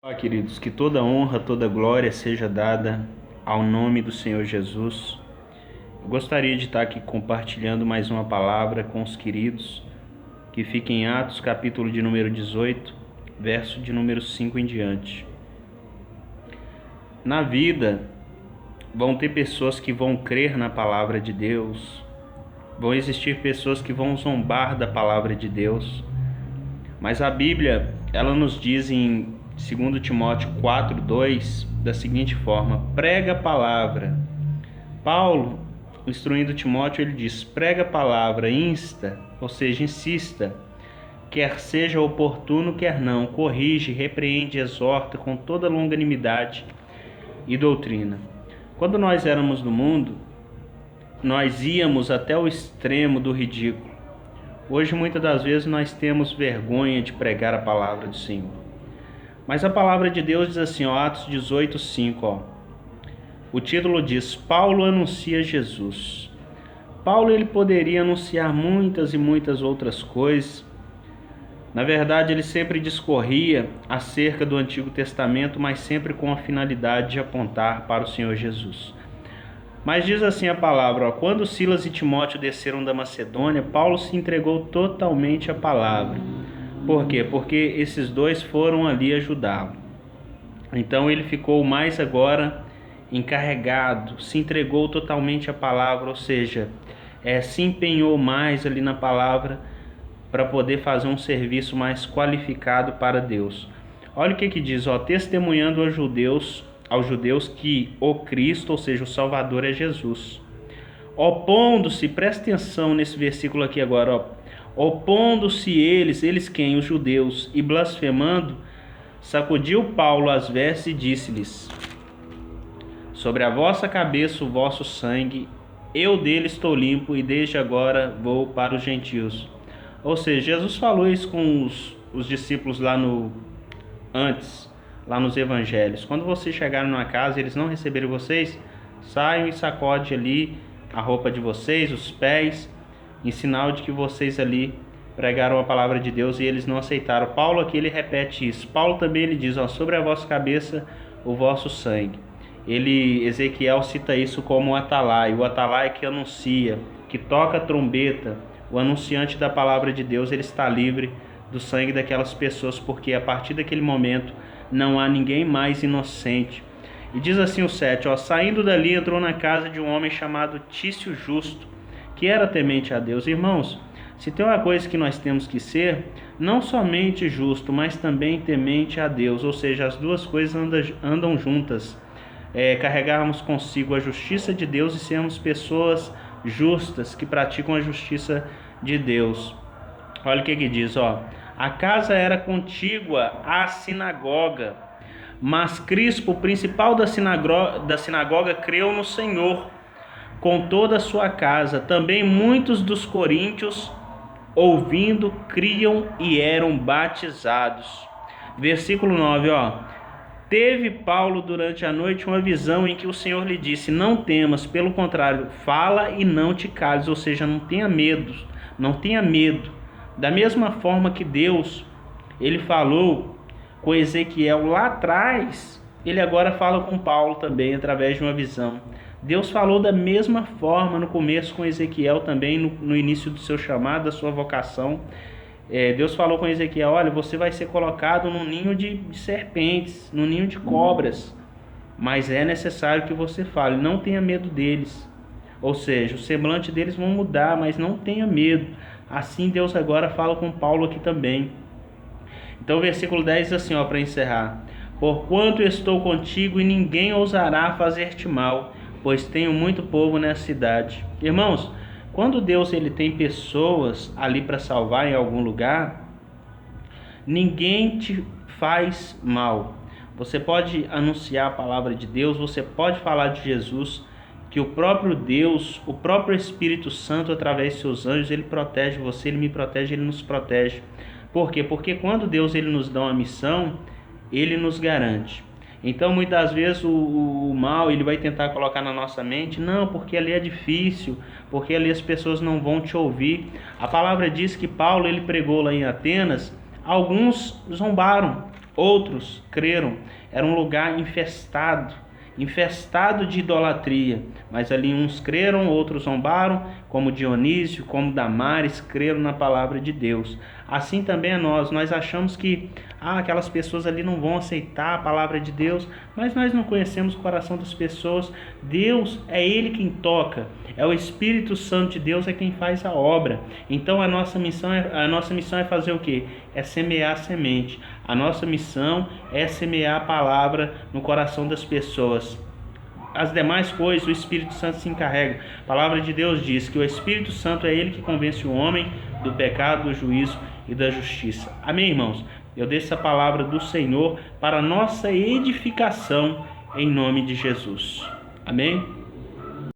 Olá, queridos, que toda honra, toda glória seja dada ao nome do Senhor Jesus. Eu gostaria de estar aqui compartilhando mais uma palavra com os queridos, que fica em Atos, capítulo de número 18, verso de número 5 em diante. Na vida, vão ter pessoas que vão crer na palavra de Deus, vão existir pessoas que vão zombar da palavra de Deus, mas a Bíblia, ela nos diz em 2 Timóteo 4:2 da seguinte forma: prega a palavra. Paulo, instruindo Timóteo, ele diz: prega a palavra, insta, ou seja, insista, quer seja oportuno, quer não, corrige, repreende, exorta com toda longanimidade e doutrina. Quando nós éramos no mundo, nós íamos até o extremo do ridículo. Hoje, muitas das vezes, nós temos vergonha de pregar a palavra do Senhor. Mas a palavra de Deus diz assim, Atos 18:5, o título diz: Paulo anuncia Jesus. Paulo, ele poderia anunciar muitas e muitas outras coisas. Na verdade, ele sempre discorria acerca do Antigo Testamento, mas sempre com a finalidade de apontar para o Senhor Jesus. Mas diz assim a palavra, quando Silas e Timóteo desceram da Macedônia, Paulo se entregou totalmente à palavra. Por quê? Porque esses dois foram ali ajudá-lo. Então ele ficou mais agora encarregado, se entregou totalmente à palavra, ou seja, se empenhou mais ali na palavra para poder fazer um serviço mais qualificado para Deus. Olha o que diz, testemunhando aos judeus que o Cristo, ou seja, o Salvador é Jesus. Opondo-se, presta atenção nesse versículo aqui agora, opondo-se eles quem? Os judeus, e blasfemando, sacudiu Paulo as vestes e disse-lhes: sobre a vossa cabeça o vosso sangue, eu dele estou limpo e desde agora vou para os gentios. Ou seja, Jesus falou isso com os discípulos lá nos evangelhos. Quando vocês chegarem numa casa e eles não receberem vocês, saiam e sacode ali a roupa de vocês, os pés, em sinal de que vocês ali pregaram a palavra de Deus e eles não aceitaram. Paulo aqui ele repete isso. Paulo também ele diz, sobre a vossa cabeça o vosso sangue. Ezequiel cita isso como o atalaia. O atalaia que anuncia, que toca a trombeta, o anunciante da palavra de Deus, ele está livre do sangue daquelas pessoas, porque a partir daquele momento não há ninguém mais inocente. E diz assim o 7, saindo dali entrou na casa de um homem chamado Tício Justo, que era temente a Deus. Irmãos, se tem uma coisa que nós temos que ser, não somente justo, mas também temente a Deus, ou seja, as duas coisas andam juntas. Carregarmos consigo a justiça de Deus e sermos pessoas justas que praticam a justiça de Deus. Olha o que diz, a casa era contígua à sinagoga, mas Crispo, o principal da sinagoga, creu no Senhor com toda a sua casa. Também muitos dos coríntios, ouvindo, criam e eram batizados. Versículo 9, teve Paulo durante a noite uma visão em que o Senhor lhe disse: não temas, pelo contrário, fala e não te cales, ou seja, não tenha medo, não tenha medo. Da mesma forma que Deus, ele falou com Ezequiel lá atrás, ele agora fala com Paulo também através de uma visão. Deus falou da mesma forma no começo com Ezequiel também, no início do seu chamado, da sua vocação. Deus falou com Ezequiel: olha, você vai ser colocado num ninho de serpentes, num ninho de cobras, mas é necessário que você fale, não tenha medo deles. Ou seja, o semblante deles vão mudar, mas não tenha medo. Assim Deus agora fala com Paulo aqui também. Então o versículo 10 diz assim, para encerrar: porquanto estou contigo e ninguém ousará fazer-te mal, pois tenho muito povo nessa cidade. Irmãos, quando Deus ele tem pessoas ali para salvar em algum lugar, ninguém te faz mal. Você pode anunciar a palavra de Deus, você pode falar de Jesus, que o próprio Deus, o próprio Espírito Santo, através de seus anjos, ele protege você, ele me protege, ele nos protege. Por quê? Porque quando Deus ele nos dá uma missão, ele nos garante. Então, muitas vezes, o mal ele vai tentar colocar na nossa mente, não, porque ali é difícil, porque ali as pessoas não vão te ouvir. A palavra diz que Paulo ele pregou lá em Atenas, alguns zombaram, Outros creram, era um lugar infestado de idolatria, mas ali uns creram, outros zombaram, como Dionísio, como Damares, creram na palavra de Deus. Assim também é nós achamos que aquelas pessoas ali não vão aceitar a palavra de Deus, mas nós não conhecemos o coração das pessoas. Deus é Ele quem toca, é o Espírito Santo de Deus é quem faz a obra. Então a nossa missão é fazer o quê? É semear a semente. A nossa missão é semear a palavra no coração das pessoas. As demais coisas o Espírito Santo se encarrega. A palavra de Deus diz que o Espírito Santo é Ele que convence o homem do pecado, do juízo e da justiça. Amém, irmãos? Eu deixo essa palavra do Senhor para nossa edificação em nome de Jesus. Amém?